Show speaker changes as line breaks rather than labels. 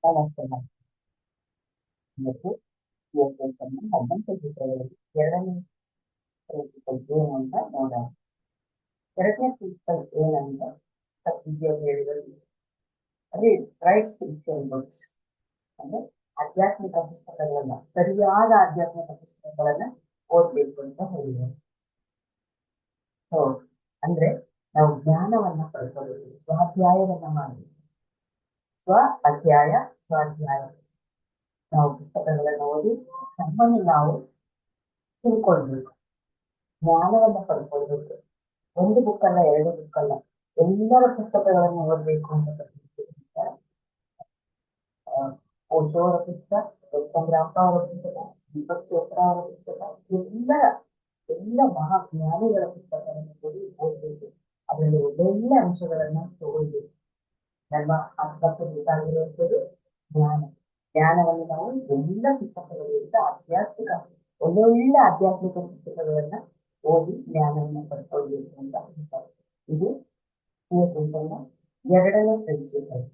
ನಮಸ್ತೆ ಮತ್ತು ಹಬ್ಬ ಚಿತ್ರಗಳಲ್ಲಿ ಎರಡನೇ ಪ್ರಿನ್ಸಿಪಲ್ ಏನು ಅಂತ ನೋಡೋಣ. ಎರಡನೇ ಪ್ರಿನ್ಸಿಪಲ್ ಏನಂದ್ರೆ ಸದ್ಯ ಹೇಳಿದಲ್ಲಿ ಅದೇ ರೈಟ್ ಸ್ಪಿರಿಚುವಲ್ ಬುಕ್ಸ್ ಅಂದ್ರೆ ಆಧ್ಯಾತ್ಮಿಕ ಪುಸ್ತಕಗಳನ್ನ ಸರಿಯಾದ ಆಧ್ಯಾತ್ಮಿಕ ಪುಸ್ತಕಗಳನ್ನ ಓದ್ಬೇಕು ಅಂತ ಹೇಳಿದ್ರು. ಸೊ ಅಂದ್ರೆ ನಾವು ಜ್ಞಾನವನ್ನ ಪಡ್ಕೊಳ್ಬೇಕು, ಸ್ವಾಧ್ಯಾಯವನ್ನ ಮಾಡಬೇಕು. ಸ್ವಾಧ್ಯಾಯ ನಾವು ಪುಸ್ತಕಗಳನ್ನು ಓದಿ ನಮ್ಮನ್ನು ನಾವು ತಿಳ್ಕೊಳ್ಬೇಕು, ಜ್ಞಾನವನ್ನ ಪಡ್ಕೊಳ್ಬೇಕು. ಒಂದು ಬುಕ್ ಅಲ್ಲ, ಎರಡು ಬುಕ್ ಅಲ್ಲ, ಎಲ್ಲರ ಪುಸ್ತಕಗಳನ್ನು ಓದಬೇಕು ಅಂತ ಓಶೋರ ಪುಸ್ತಕ, ಸಂಗ್ರಾಮ ಅವರ ಪುಸ್ತಕ, ದೀಪಕ್ ಚೋಪ್ರಾ ಅವರ ಪುಸ್ತಕ, ಎಲ್ಲ ಮಹಾಜ್ಞಾನಿಗಳ ಪುಸ್ತಕಗಳನ್ನು ಕೂಡಿ ಓದಬೇಕು. ಅದರಲ್ಲಿ ಒಳ್ಳೊಳ್ಳೆ ಅಂಶಗಳನ್ನ ತಗೊಳ್ಬೇಕು. ನಮ್ಮ ಆತ್ಮಕ್ಕೆ ಬೇಕಾಗಿರುವಂಥದ್ದು ಜ್ಞಾನವನ್ನು ನಾವು ಎಲ್ಲ ಪುಸ್ತಕಗಳಿಂದ ಒಳ್ಳೊಳ್ಳೆ ಆಧ್ಯಾತ್ಮಿಕ ಪುಸ್ತಕಗಳನ್ನ ಓದಿ ಜ್ಞಾನವನ್ನು ಪಡ್ಕೊಳ್ಬೇಕು ಅಂತ ಹೇಳ್ತಾರೆ. ಇದು ಚೈತನ್ಯ ಎರಡನೇ ಪ್ರಿನ್ಸಿಪಲ್.